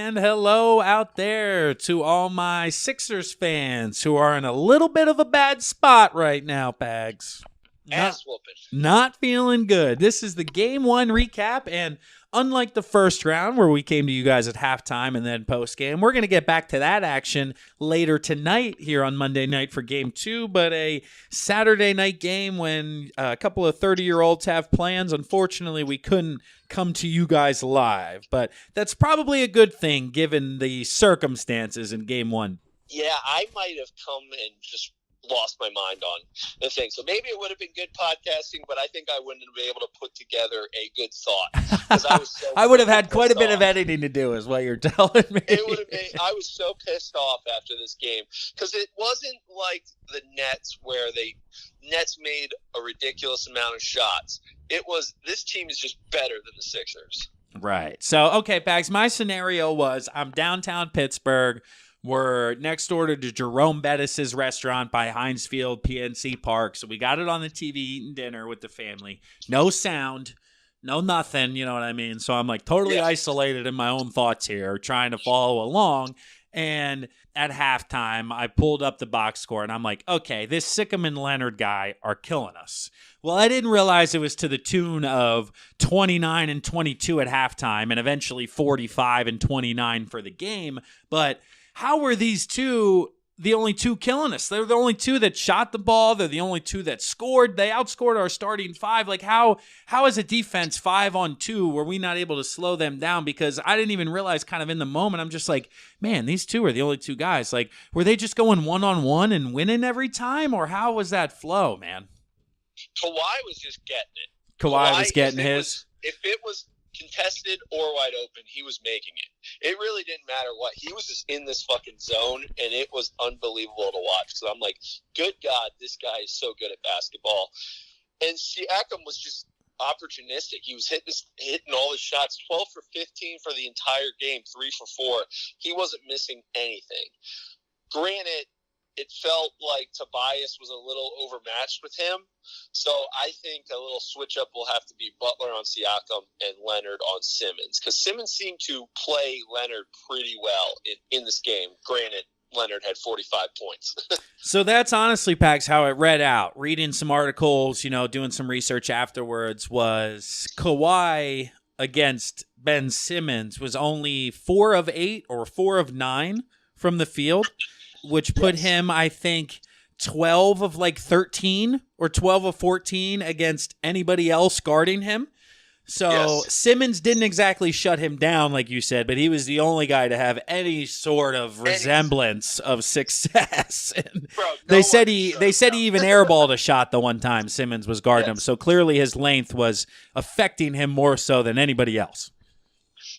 And hello out there to all my Sixers fans who are in a little bit of a bad spot right now, Pags. Ass whooping. Not feeling good. This is the Game 1 recap, and unlike the first round where we came to you guys at halftime and then post-game, we're going to get back to that action later tonight here on Monday night for Game 2, but a Saturday night game when a couple of 30-year-olds have plans. Unfortunately, we couldn't come to you guys live, but that's probably a good thing given the circumstances in Game 1. Yeah, I might have come and just lost my mind on the thing. So maybe it would have been good podcasting, but I think I wouldn't have been able to put together a good thought. I would have had quite a bit of editing to do is what you're telling me. I was so pissed off after this game because it wasn't like the Nets where Nets made a ridiculous amount of shots. It was, this team is just better than the Sixers. Right. So, okay, Bags, my scenario was I'm downtown Pittsburgh. We're next door to Jerome Bettis' restaurant by Heinz Field, PNC Park. So we got it on the TV eating dinner with the family. No sound, no nothing, you know what I mean? So I'm like totally isolated in my own thoughts here, trying to follow along. And at halftime, I pulled up the box score, and I'm like, okay, this Siakam and Leonard guy are killing us. Well, I didn't realize it was to the tune of 29 and 22 at halftime and eventually 45 and 29 for the game. But how were these two the only two killing us? They're the only two that shot the ball. They're the only two that scored. They outscored our starting five. Like, how as a defense 5-on-2 were we not able to slow them down? Because I didn't even realize kind of in the moment. I'm just like, man, these two are the only two guys. Like, were they just going one-on-one and winning every time? Or how was that flow, man? Kawhi was just getting it. Kawhi was getting his. If it was contested or wide open, he was making it. It really didn't matter what. He was just in this fucking zone, and it was unbelievable to watch. So I'm like, good God, this guy is so good at basketball. And Siakam was just opportunistic. He was hitting all his shots, 12 for 15 for the entire game, 3 for 4. He wasn't missing anything. Granted, it felt like Tobias was a little overmatched with him. So I think a little switch-up will have to be Butler on Siakam and Leonard on Simmons. Because Simmons seemed to play Leonard pretty well in this game. Granted, Leonard had 45 points. So that's honestly, Pax, how it read out. Reading some articles, doing some research afterwards, was Kawhi against Ben Simmons was only 4 of 8 or 4 of 9 from the field, which put him, I think, 12 of 13 or 12 of 14 against anybody else guarding him. So Simmons didn't exactly shut him down, like you said, but he was the only guy to have any sort of resemblance of success. They said he even airballed a shot the one time Simmons was guarding him. So clearly his length was affecting him more so than anybody else.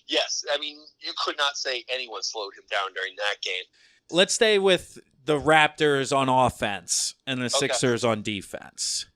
Yes, I mean, you could not say anyone slowed him down during that game. Let's stay with the Raptors on offense and the Sixers on defense.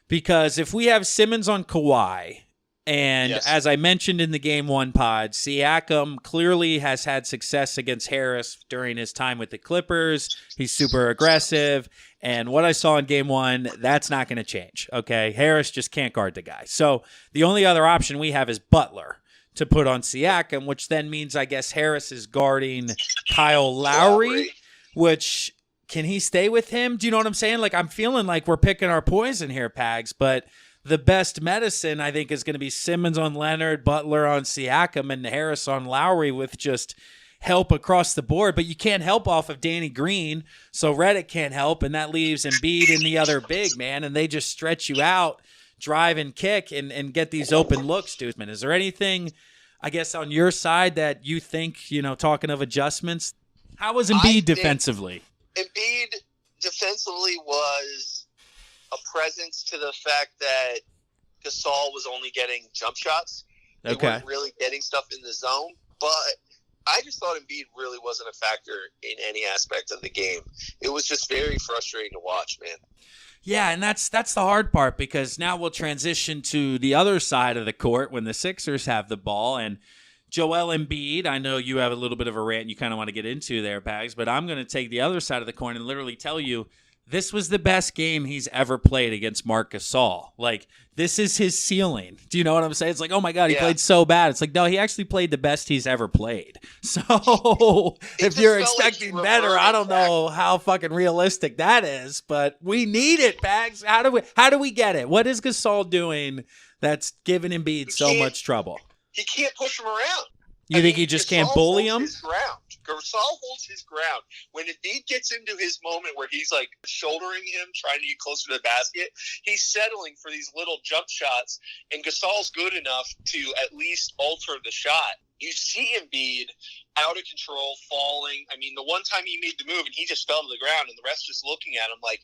Because if we have Simmons on Kawhi, and as I mentioned in the Game 1 pod, Siakam clearly has had success against Harris during his time with the Clippers. He's super aggressive. And what I saw in Game 1, that's not going to change. Okay, Harris just can't guard the guy. So the only other option we have is Butler to put on Siakam, which then means, I guess, Harris is guarding Kyle Lowry, which, can he stay with him? Do you know what I'm saying? Like, I'm feeling like we're picking our poison here, Pags, but the best medicine, I think, is going to be Simmons on Leonard, Butler on Siakam, and Harris on Lowry with just help across the board. But you can't help off of Danny Green, so Redick can't help, and that leaves Embiid and the other big, man, and they just stretch you out, drive and kick, and get these open looks, dude. Is there anything, I guess, on your side that you think, talking of adjustments, how was Embiid defensively? Embiid defensively was a presence to the fact that Gasol was only getting jump shots. They weren't really getting stuff in the zone. But I just thought Embiid really wasn't a factor in any aspect of the game. It was just very frustrating to watch, man. Yeah, and that's the hard part, because now we'll transition to the other side of the court when the Sixers have the ball. And Joel Embiid, I know you have a little bit of a rant you kind of want to get into there, Pags, but I'm going to take the other side of the coin and literally tell you this was the best game he's ever played against Marc Gasol. Like, this is his ceiling. Do you know what I'm saying? It's like, oh my God, he played so bad. It's like, no, he actually played the best he's ever played. So if you're expecting better, I don't know how fucking realistic that is, but we need it, Bags. How do we get it? What is Gasol doing that's giving Embiid so much trouble? He can't push him around. You think he just can't bully him? Gasol holds his ground. When Embiid gets into his moment where he's like shouldering him, trying to get closer to the basket, he's settling for these little jump shots, and Gasol's good enough to at least alter the shot. You see Embiid out of control, falling. I mean, the one time he made the move and he just fell to the ground, and the rest just looking at him like,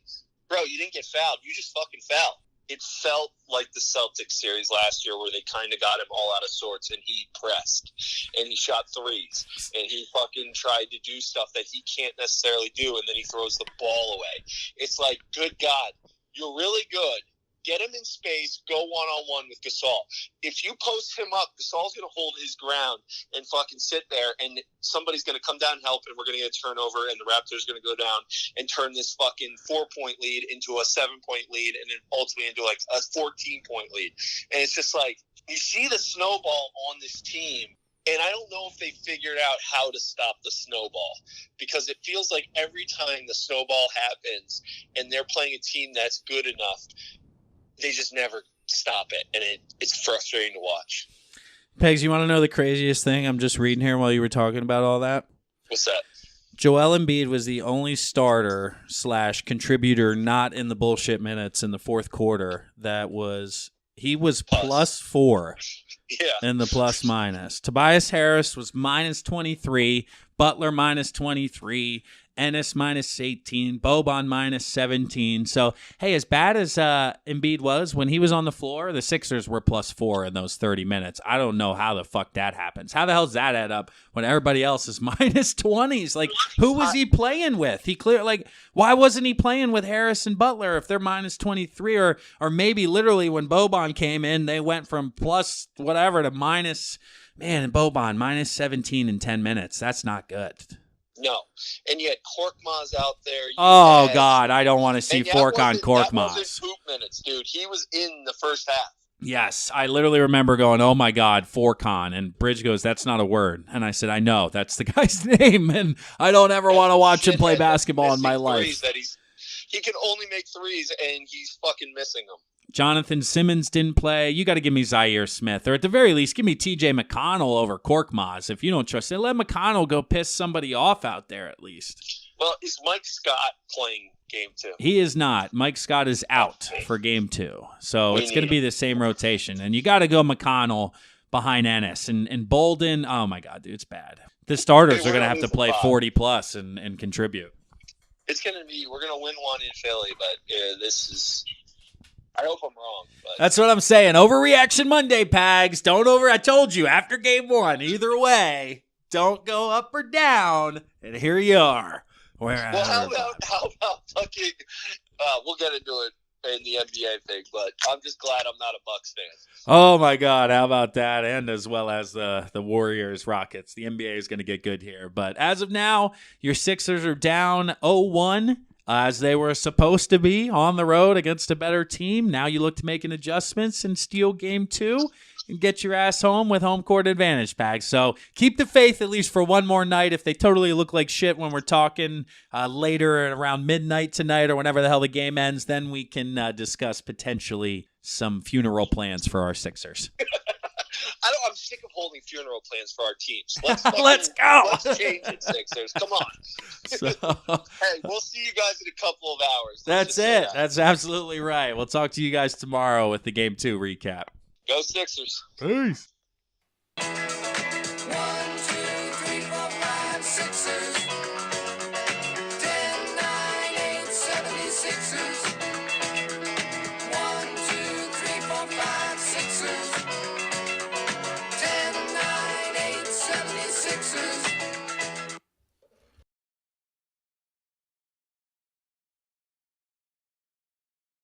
bro, you didn't get fouled. You just fucking fell. It felt like the Celtics series last year where they kind of got him all out of sorts, and he pressed and he shot threes and he fucking tried to do stuff that he can't necessarily do, and then he throws the ball away. It's like, good God, you're really good. Get him in space, go one-on-one with Gasol. If you post him up, Gasol's going to hold his ground and fucking sit there, and somebody's going to come down and help, and we're going to get a turnover, and the Raptors are going to go down and turn this fucking 4-point lead into a 7-point lead, and then ultimately into like a 14-point lead. And it's just like, you see the snowball on this team, and I don't know if they figured out how to stop the snowball, because it feels like every time the snowball happens and they're playing a team that's good enough, they just never stop it, and it's frustrating to watch. Pegs, you want to know the craziest thing? I'm just reading here while you were talking about all that. What's that? Joel Embiid was the only starter / contributor not in the bullshit minutes in the fourth quarter he was +4 in the plus-minus. Tobias Harris was -23, Butler -23, Ennis -18, Boban -17. So, hey, as bad as Embiid was, when he was on the floor, the Sixers were +4 in those 30 minutes. I don't know how the fuck that happens. How the hell does that add up when everybody else is -20s? Like, who was he playing with? Why wasn't he playing with Harris and Butler if they're -23? Or maybe literally when Boban came in, they went from plus whatever to minus, man, and Boban -17 in 10 minutes. That's not good. No. And you had Korkmaz out there. God, I don't want to see Fork on Korkmaz. That wasn't poop minutes, dude. He was in the first half. Yes, I literally remember going, oh my God, Forkon. And Bridge goes, that's not a word. And I said, I know, that's the guy's name. And I don't ever want to watch him play basketball in my life. He can only make threes, and he's fucking missing them. Jonathan Simmons didn't play. You got to give me Zaire Smith, or at the very least, give me TJ McConnell over Korkmaz. If you don't trust it, let McConnell go piss somebody off out there at least. Well, is Mike Scott playing game 2? He is not. Mike Scott is out for game 2. So it's going to be the same rotation. And you got to go McConnell behind Ennis. And Bolden, oh my God, dude, it's bad. The starters are going to have to play 40+ and contribute. It's going to be, we're going to win one in Philly, but this is... I hope I'm wrong. But. That's what I'm saying. Overreaction Monday, Pags. I told you, after game 1, either way, don't go up or down. And here you are. Well, how about fucking, we'll get into it in the NBA thing, but I'm just glad I'm not a Bucks fan. Oh, my God. How about that? And as well as the Warriors, Rockets. The NBA is going to get good here. But as of now, your Sixers are down 0-1. As they were supposed to be on the road against a better team. Now you look to making adjustments and steal game 2 and get your ass home with home court advantage, Pags. So keep the faith at least for one more night. If they totally look like shit when we're talking later around midnight tonight or whenever the hell the game ends, then we can discuss potentially some funeral plans for our Sixers. I'm sick of holding funeral plans for our teams. Let's go. Let's change it, Sixers. Come on. Hey, we'll see you guys in a couple of hours. That's it. That's absolutely right. We'll talk to you guys tomorrow with the Game 2 recap. Go Sixers. Peace. 1, 2, 3, 4, 5, Sixers. 10, 9, 8, 76ers. 1, 2, 3, 4, 5, Sixers. 10, 9, 8, 76ers.